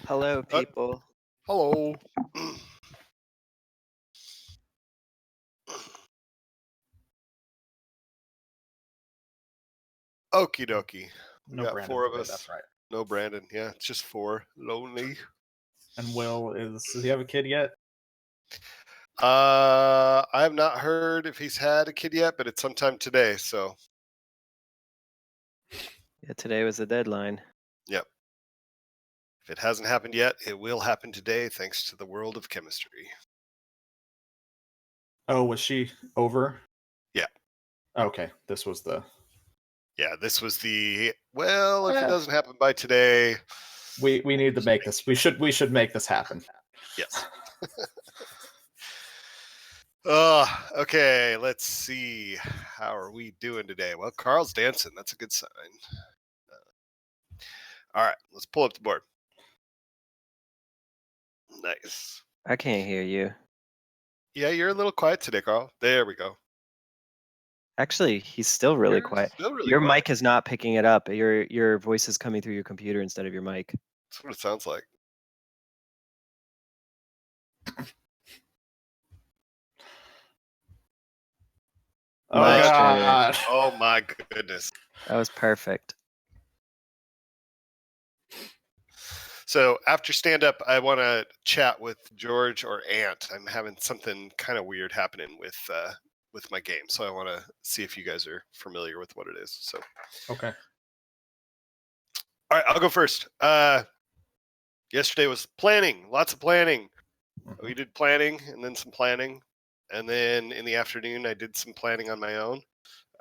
Hello, people. Hello. Okie dokie. We No got Brandon four of today, us. that's right. No Brandon. Yeah, it's just four. Lonely. And Will does he have a kid yet? I have not heard if he's had a kid yet, but it's sometime today. So, Yeah, today was the deadline. yep. If it hasn't happened yet, it will happen today, thanks to the world of chemistry. Oh, was she over? Yeah. Okay, this was the. Yeah, this was the. Well, if it Eh. doesn't happen by today, We need to make this. We should make this happen. yes. Okay. Let's see. How are we doing today? Well, Carl's dancing. That's a good sign. All right, let's pull up the board. Nice. I can't hear you. Yeah, you're a little quiet today, Carl. There we go. Actually, he's still really You're quiet. still really Your quiet. mic is not picking it up. Your voice is coming through your computer instead of your mic. That's what it sounds like. Oh Much better. God! Oh my goodness. That was perfect. So after stand up, I want to chat with George or Ant. I'm having something kind of weird happening with my game, so I want to see if you guys are familiar with what it is. So Okay. all right, I'll go first. Yesterday was planning, lots of planning. We did planning and then some planning, and then in the afternoon I did some planning on my own,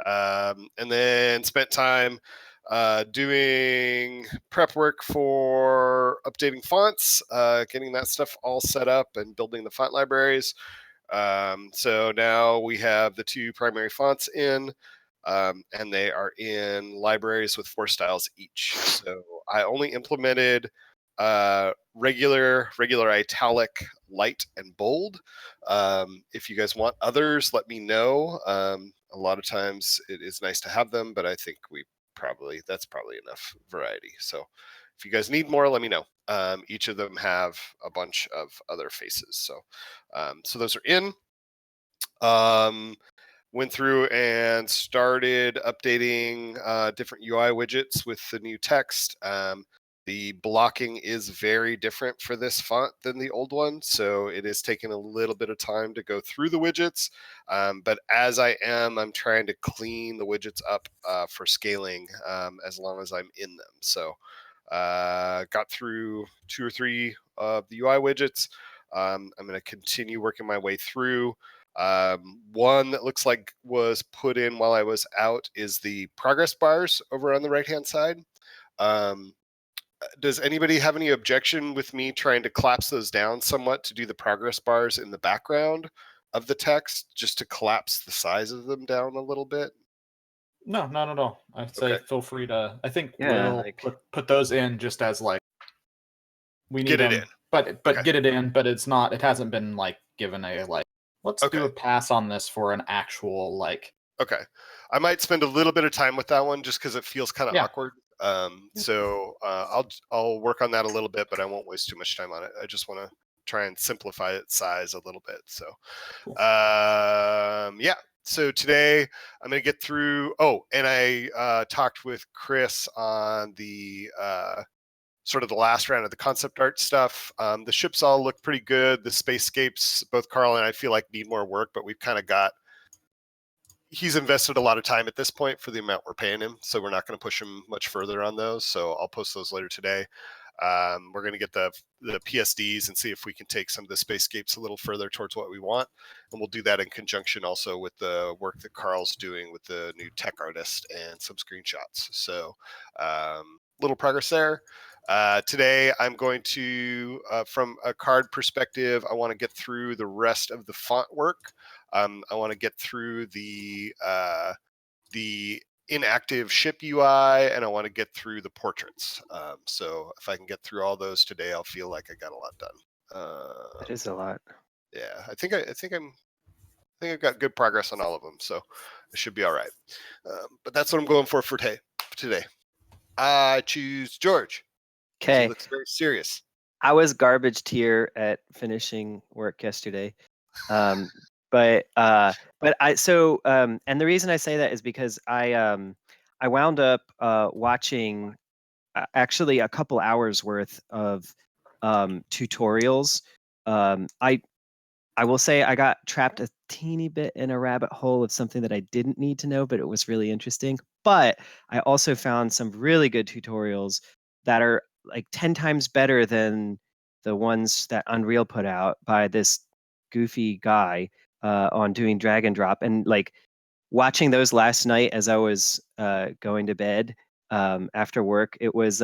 and then spent time doing prep work for updating fonts, getting that stuff all set up and building the font libraries. So now we have the two primary fonts in, and they are in libraries with 4 styles each. So I only implemented regular italic, light, and bold. If you guys want others, let me know. A lot of times it is nice to have them, but I think that's probably enough variety. So if you guys need more, let me know. Each of them have a bunch of other faces. So those are in. Went through and started updating different UI widgets with the new text. The blocking is very different for this font than the old one, so it is taking a little bit of time to go through the widgets. But as I'm trying to clean the widgets up for scaling as long as I'm in them. So got through 2 or 3 of the UI widgets. I'm going to continue working my way through. One that looks like was put in while I was out is the progress bars over on the right-hand side. Does anybody have any objection with me trying to collapse those down somewhat to do the progress bars in the background of the text, just to collapse the size of them down a little bit? No, not at all. I'd say Okay. feel free to. I think Yeah, we'll put those in just as like we need Get it them, in. but Okay. get it in. But it's not. It hasn't been like given a like. Let's do Okay. a pass on this for an actual like. Okay. I might spend a little bit of time with that one just because it feels kind of Yeah. awkward. So I'll work on that a little bit, but I won't waste too much time on it. I just want to try and simplify its size a little bit. So, Cool. yeah. So today I'm going to get through. Oh, and I talked with Chris on the sort of the last round of the concept art stuff. The ships all look pretty good. The spacescapes, both Carl and I feel like need more work, but we've kind of got. He's invested a lot of time at this point for the amount we're paying him, so we're not going to push him much further on those. So I'll post those later today. We're going to get the PSDs and see if we can take some of the spacescapes a little further towards what we want, and we'll do that in conjunction also with the work that Carl's doing with the new tech artist and some screenshots. So little progress there. Today I'm going to, from a card perspective, I want to get through the rest of the font work. I want to get through the inactive ship UI, and I want to get through the portraits. So if I can get through all those today, I'll feel like I got a lot done. That is a lot. Yeah, I think I've got good progress on all of them, so I should be all right. But that's what I'm going for today. I choose George. He Okay. looks very serious. I was garbage tier at finishing work yesterday. Um, but and the reason I say that is because I wound up watching actually a couple hours worth of tutorials. I will say I got trapped a teeny bit in a rabbit hole of something that I didn't need to know, but it was really interesting. But I also found some really good tutorials that are like 10 times better than the ones that Unreal put out by this goofy guy on doing drag and drop. And like watching those last night as I was going to bed after work, it was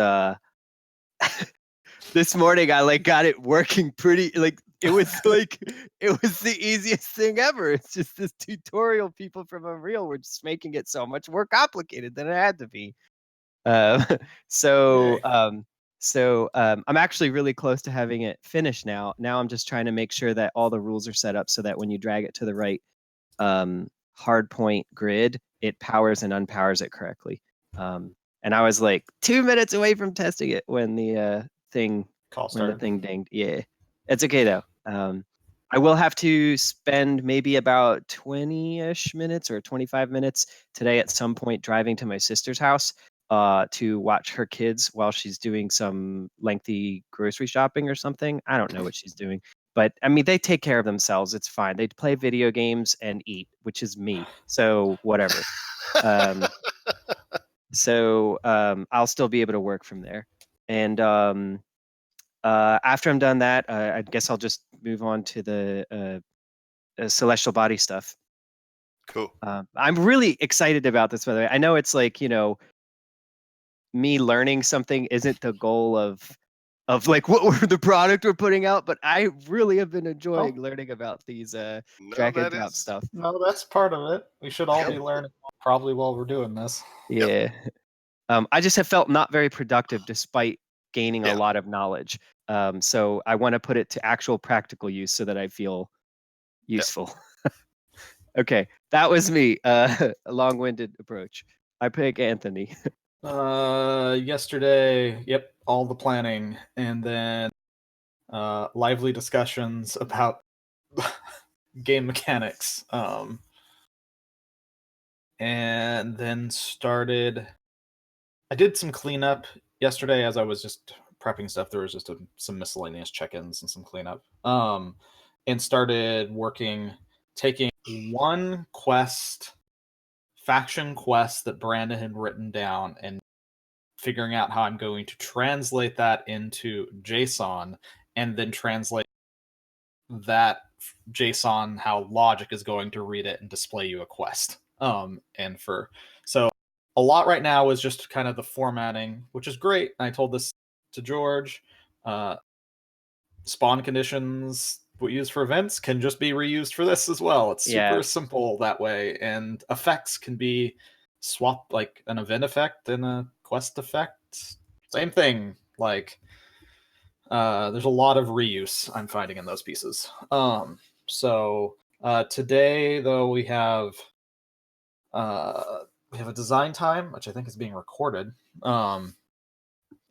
this morning I like got it working pretty like it was like it was the easiest thing ever. It's just this tutorial people from Unreal were just making it so much more complicated than it had to be. Um, so Yay. um, I'm actually really close to having it finished now. Now I'm just trying to make sure that all the rules are set up so that when you drag it to the right hard point grid, it powers and unpowers it correctly. And I was like 2 minutes away from testing it when the thing Call when the started. thing dinged. Yeah, it's okay though. I will have to spend maybe about 20-ish minutes or 25 minutes today at some point driving to my sister's house to watch her kids while she's doing some lengthy grocery shopping or something. I don't know what she's doing. But I mean, they take care of themselves. It's fine. They play video games and eat, which is me. So whatever. Um, I'll still be able to work from there. And after I'm done that, I guess I'll just move on to the celestial body stuff. Cool. I'm really excited about this, by the way. I know it's like, me learning something isn't the goal of like what we're the product we're putting out, but I really have been enjoying Oh, learning about these No, drag and that drop is. stuff. no, that's part of it. We should all Yep. be learning probably while we're doing this. Yep. Yeah. I just have felt not very productive despite gaining a Yeah. lot of knowledge. So I want to put it to actual practical use so that I feel Yep. useful. Okay, that was me. A long-winded approach. I pick Anthony. Yesterday, yep, all the planning, and then lively discussions about game mechanics. And then started. I did some cleanup yesterday as I was just prepping stuff. There was just some miscellaneous check-ins and some cleanup. And started working, taking one quest, faction quest that Brandon had written down, and figuring out how I'm going to translate that into JSON, and then translate that JSON, how Logic is going to read it and display you a quest. And for so a lot right now is just kind of the formatting, which is great. And I told this to George. Spawn conditions we use for events can just be reused for this as well. It's Yeah, super simple that way, and effects can be swapped, like an event effect and a quest effect. Same thing. Like there's a lot of reuse I'm finding in those pieces. So today though we have a design time, which I think is being recorded.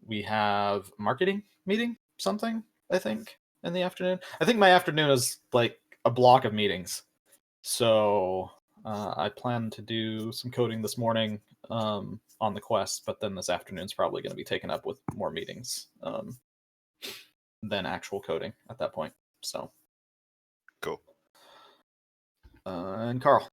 We have a marketing meeting, something, I think, in the afternoon. I think my afternoon is like a block of meetings. So I plan to do some coding this morning on the quest, but then this afternoon's probably going to be taken up with more meetings than actual coding at that point. So, Cool. and Carl.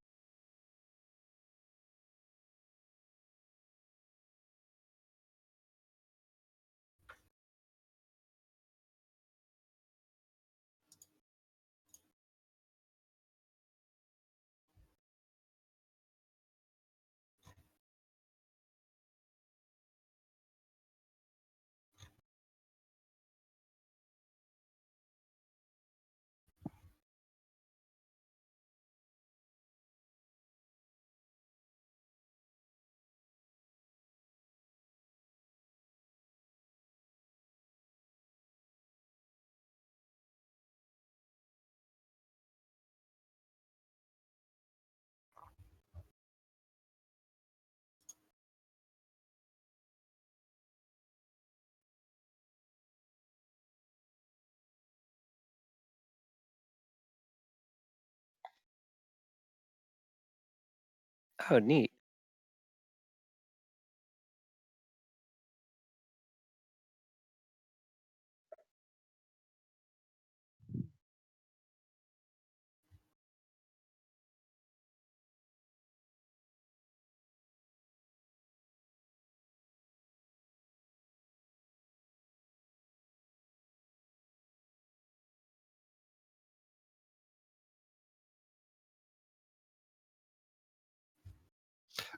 Oh, neat.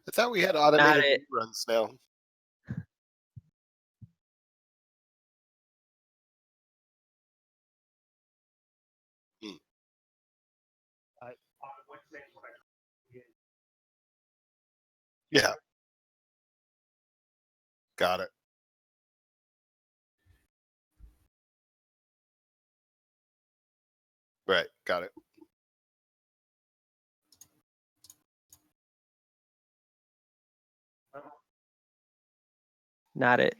I thought we had Not automated it. reruns now. Hmm. Yeah, got it. Right, got it. Not it.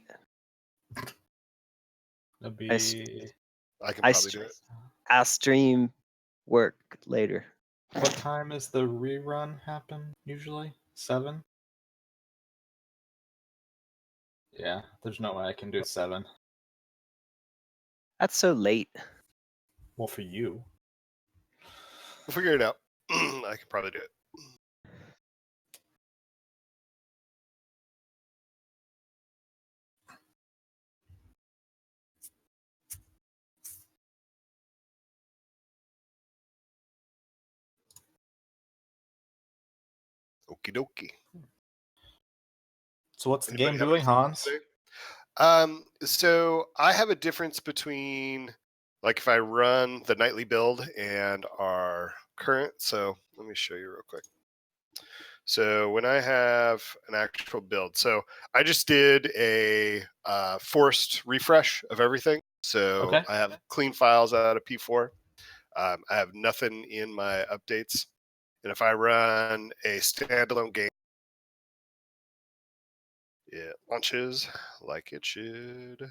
That'd I s- be I can I probably do it. I'll stream work later. what time is the rerun happen usually? 7? Yeah, there's no way I can do 7. That's so late. Well, for you. We'll figure it out. I can probably do it. Okie dokie. So what's the Anybody game have doing, anything to Hans? say? So I have a difference between like if I run the nightly build and our current. So let me show you real quick. So when I have an actual build, so I just did a forced refresh of everything. So Okay. I have clean files out of P4. I have nothing in my updates. And if I run a standalone game, it launches like it should.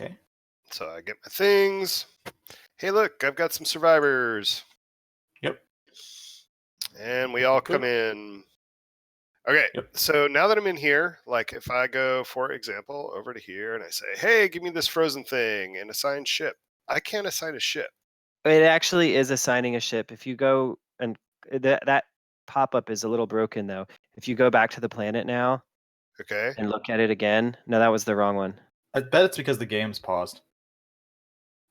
Okay. So I get my things. Hey, look, I've got some survivors. Yep. And we all come in. Okay, Yep. so now that I'm in here, like if I go, for example, over to here and I say, hey, give me this frozen thing and assign ship, I can't assign a ship. It actually is assigning a ship. If you go and that pop-up is a little broken though. If you go back to the planet now Okay. and look at it again, no, that was the wrong one. I bet it's because the game's paused.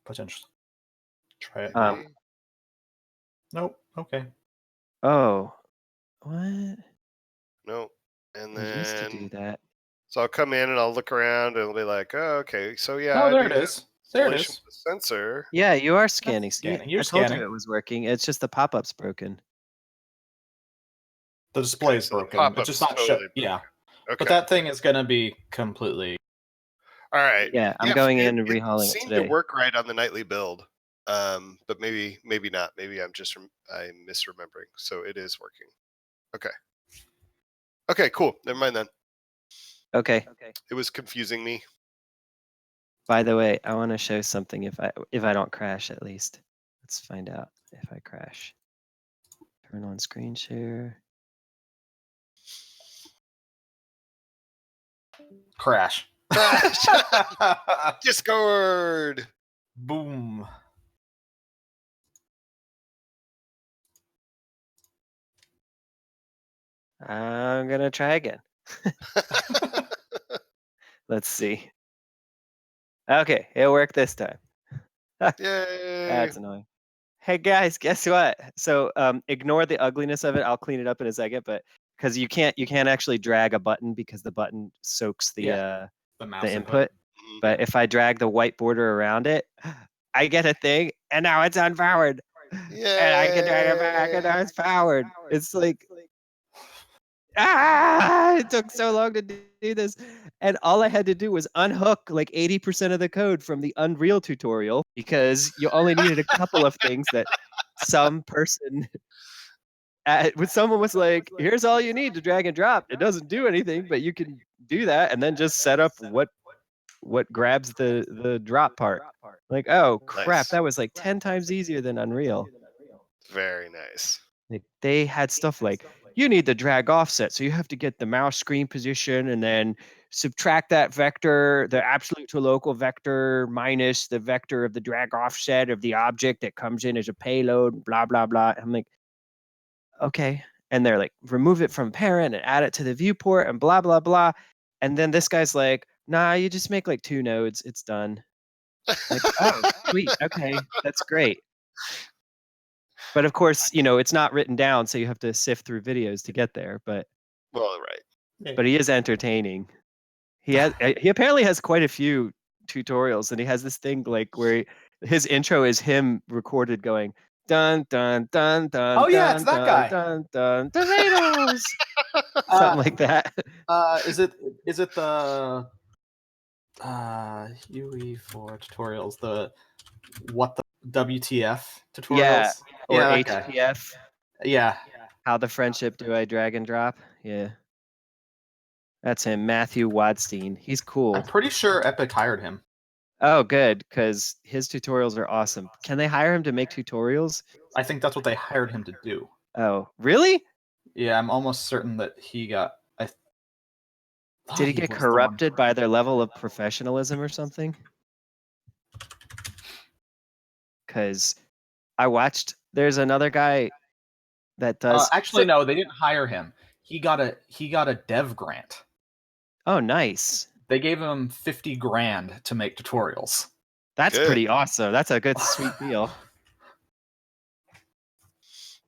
Potentially. Try it. Maybe. Nope. Okay. Oh, what? No. And I used to do then, that. so I'll come in and I'll look around and it'll be like, oh, okay. So yeah, Oh, I there do it have is. There it installation is. with a sensor. Yeah, you are scanning. That's See, scanning. You're I told scanning. you it was working. It's just the pop-up's broken. The display's so the broken. It's pop-up's just not totally Yeah. Okay. But that thing is gonna be completely. All right. Yeah, I'm Yeah, going it, in and it rehauling it seemed today. to work right on the nightly build, but maybe not. Maybe I'm misremembering. So it is working. Okay. Okay. Cool. Never mind then. Okay. It was confusing me. By the way, I want to show something if I don't crash at least. Let's find out if I crash. Turn on screen share. Crash. Crash. Discord. Boom. I'm gonna try again. Let's see. Okay, it worked this time. Yay. That's annoying. Hey guys, guess what? So ignore the ugliness of it. I'll clean it up in a second, but because you can't actually drag a button because the button soaks the mouse the input. Mhm. But if I drag the white border around it, I get a thing, and now it's unpowered. And I can drag it back, and now it's powered. It's like, it took so long to do this. And all I had to do was unhook like 80% of the code from the Unreal tutorial because you only needed a couple of things that some person when someone was like, here's all you need to drag and drop. It doesn't do anything, but you can do that and then just set up what what grabs the drop part. Like, oh crap, Nice. that was like 10 times easier than Unreal. Very nice. They had stuff like, you need the drag offset, so you have to get the mouse screen position and then subtract that vector, the absolute to local vector minus the vector of the drag offset of the object that comes in as a payload, blah, blah, blah. I'm like, okay. And they're like, remove it from parent and add it to the viewport and blah, blah, blah. And then this guy's like, nah, you just make like 2 nodes. It's done. Like, oh, sweet. Okay, that's great. But of course, it's not written down, so you have to sift through videos to get there. But right. he is entertaining. He apparently has quite a few tutorials, and he has this thing like where his intro is him recorded going dun dun dun dun. Oh yeah, dun, it's that dun, guy. Dun dun tomatoes. Something like that. Is it the UE4 tutorials? The what the WTF tutorials? Yeah, or yeah, HTF. Yeah. How the friendship do I drag and drop? Yeah. That's him, Matthew Wadstein. He's cool. I'm pretty sure Epic hired him. Oh, good, because his tutorials are awesome. Can they hire him to make tutorials? I think that's what they hired him to do. Oh, really? Yeah, I'm almost certain that he got. Did he get corrupted by their level of professionalism or something? Because I watched. There's another guy that does. Actually, no, they didn't hire him. He got a dev grant. Oh, nice. They gave him $50,000 to make tutorials. That's pretty awesome. That's a good sweet deal.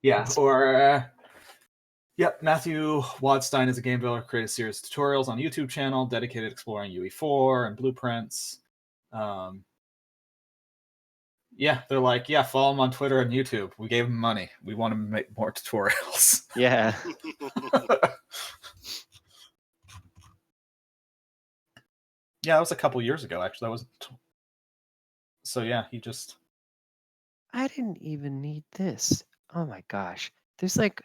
Yeah, or yep, Matthew Wadstein is a game builder, created a series of tutorials on YouTube channel dedicated to exploring UE4 and blueprints. Yeah, they're like, yeah, follow him on Twitter and YouTube. We gave him money. We want him to make more tutorials. Yeah. Yeah, that was a couple years ago, actually. That was so yeah, he just. I didn't even need this. Oh my gosh. There's like,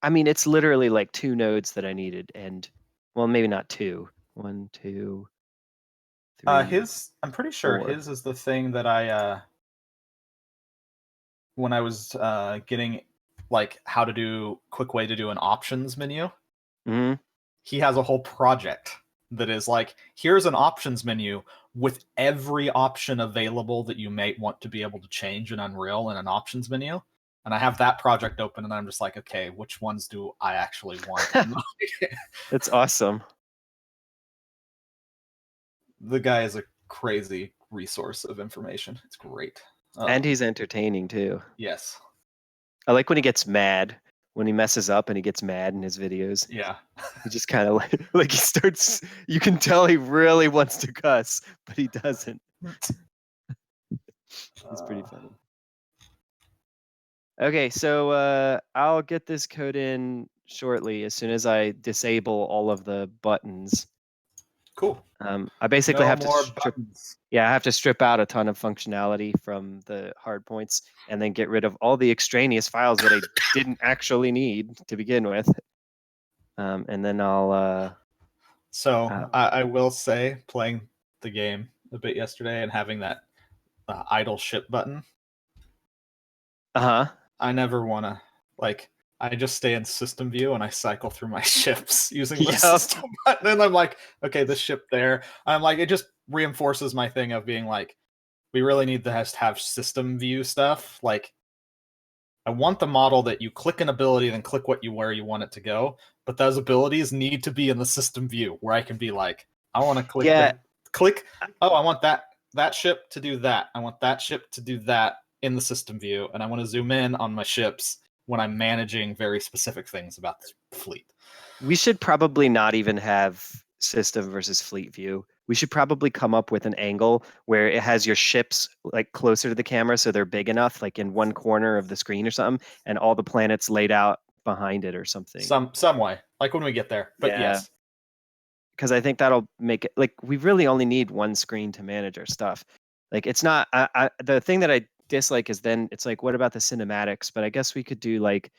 I mean, it's literally like 2 nodes that I needed, and well, maybe not 2. 1, 2, 3. His, I'm pretty sure 4. his is the thing that I when I was getting like how to do quick way to do an options menu. Mm-hmm. He has a whole project that is like, here's an options menu with every option available that you may want to be able to change in Unreal in an options menu. And I have that project open, and I'm just like, okay, which ones do I actually want? That's awesome. The guy is a crazy resource of information. It's great. And he's entertaining too. Yes. I like when he gets mad, when he messes up and he gets mad in his videos. Yeah. He just kind of like he starts, you can tell he really wants to cuss, but he doesn't. It's pretty funny. Okay, so I'll get this code in shortly as soon as I disable all of the buttons. Cool. I basically have to buttons. I have to strip out a ton of functionality from the hard points and then get rid of all the extraneous files that I didn't actually need to begin with. And then I'll. I will say, playing the game a bit yesterday and having that idle ship button. I never want to, like, I just stay in system view and I cycle through my ships using the system button. And I'm like, okay, this ship there. I'm like, it just reinforces my thing of being like, we really need to have system view stuff. Like, I want the model that you click an ability and then click where you want it to go. But those abilities need to be in the system view where I can be like, I want to click. Oh, I want that ship to do that. I want that ship to do that in the system view. And I want to zoom in on my ships when I'm managing very specific things about the fleet. We should probably not even have system versus fleet view. We should probably come up with an angle where it has your ships like closer to the camera so they're big enough, like in one corner of the screen or something, and all the planets laid out behind it or something. Some way, like when we get there. But yes. Because I think that'll make it, like, we really only need one screen to manage our stuff. Like, it's not, the thing that I dislike is then it's like, what about the cinematics? But I guess we could do like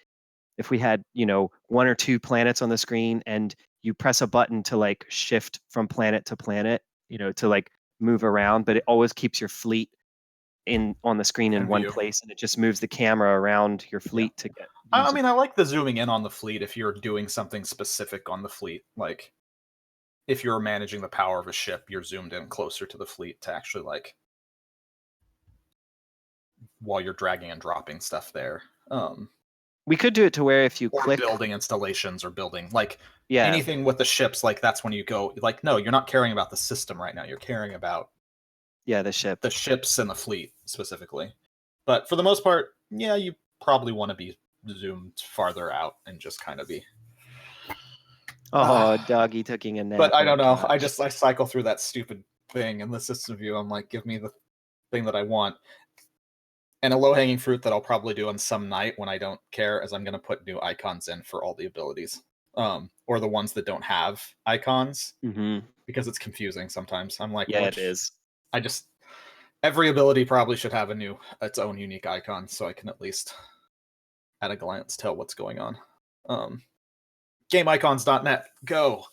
if we had, you know, 1 or 2 planets on the screen and you press a button to like shift from planet to planet, you know, to like move around, but it always keeps your fleet on the screen in In one view. place, and it just moves the camera around your fleet to get. I mean, I like the zooming in on the fleet if you're doing something specific on the fleet. Like, if you're managing the power of a ship, you're zoomed in closer to the fleet to actually, like, while you're dragging and dropping stuff there. We could do it to where if you Or click, building installations or building, like, yeah, anything with the ships, like, that's when you go, like, no, you're not caring about the system right now. You're caring about yeah, the ship. the ships and the fleet specifically. But for the most part, yeah, you probably want to be zoomed farther out and just kind of be. Oh, doggy taking a nap. But I on don't the know. couch. I cycle through that stupid thing in the system view. I'm like, give me the thing that I want. And a low hanging fruit that I'll probably do on some night when I don't care is I'm going to put new icons in for all the abilities, or the ones that don't have icons, because it's confusing sometimes. I'm like, Yeah, it is. I just every ability probably should have its own unique icon, so I can at least at a glance tell what's going on. GameIcons.net, go.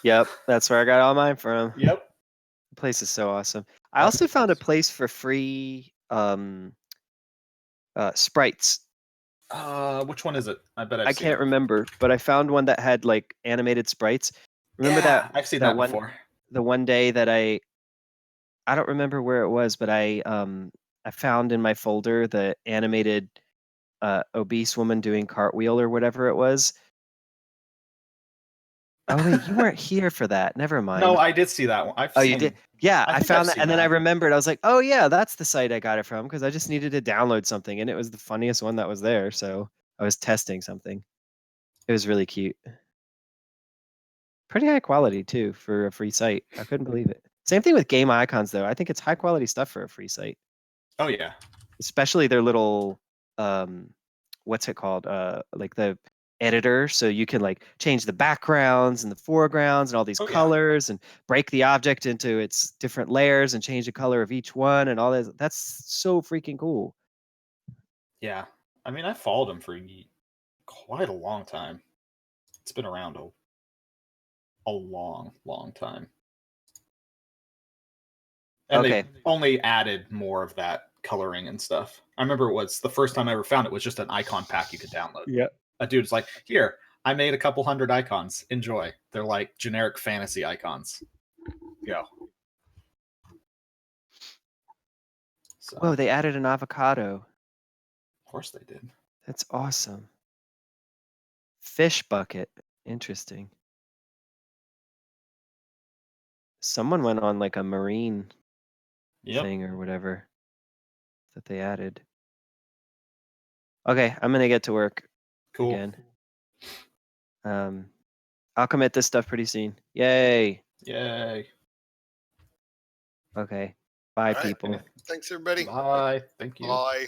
Yep, that's where I got all mine from. Yep. The place is so awesome. I also found a place for free sprites. Which one is it? I bet I can't remember, but I found one that had like animated sprites. Remember that? I've seen that before. The one day that I don't remember where it was, but I found in my folder the animated obese woman doing cartwheel or whatever it was. Oh wait, you weren't here for that. Never mind. No, I did see that one. You did? Yeah, I found that, and then I remembered. I was like, oh yeah, that's the site I got it from, because I just needed to download something, and it was the funniest one that was there. So I was testing something. It was really cute. Pretty high quality too for a free site. I couldn't believe it. Same thing with Game Icons though. I think it's high quality stuff for a free site. Oh yeah. Especially their little what's it called? Like the editor, so you can like change the backgrounds and the foregrounds and all these colors and break the object into its different layers and change the color of each one and all that. That's so freaking cool. Yeah. I mean, I followed him for quite a long time. It's been around a long, long time. And they only added more of that coloring and stuff. I remember it was the first time I ever found it was just an icon pack you could download. Yeah. A dude's like, here, I made a couple hundred icons. Enjoy. They're like generic fantasy icons. Go. So, whoa, they added an avocado. Of course they did. That's awesome. Fish bucket. Interesting. Someone went on like a marine thing or whatever that they added. Okay, I'm gonna get to work. Cool. Again. I'll commit this stuff pretty soon. Yay. Yay. Okay. Bye, people. Thanks, everybody. Bye. Thank you. Bye.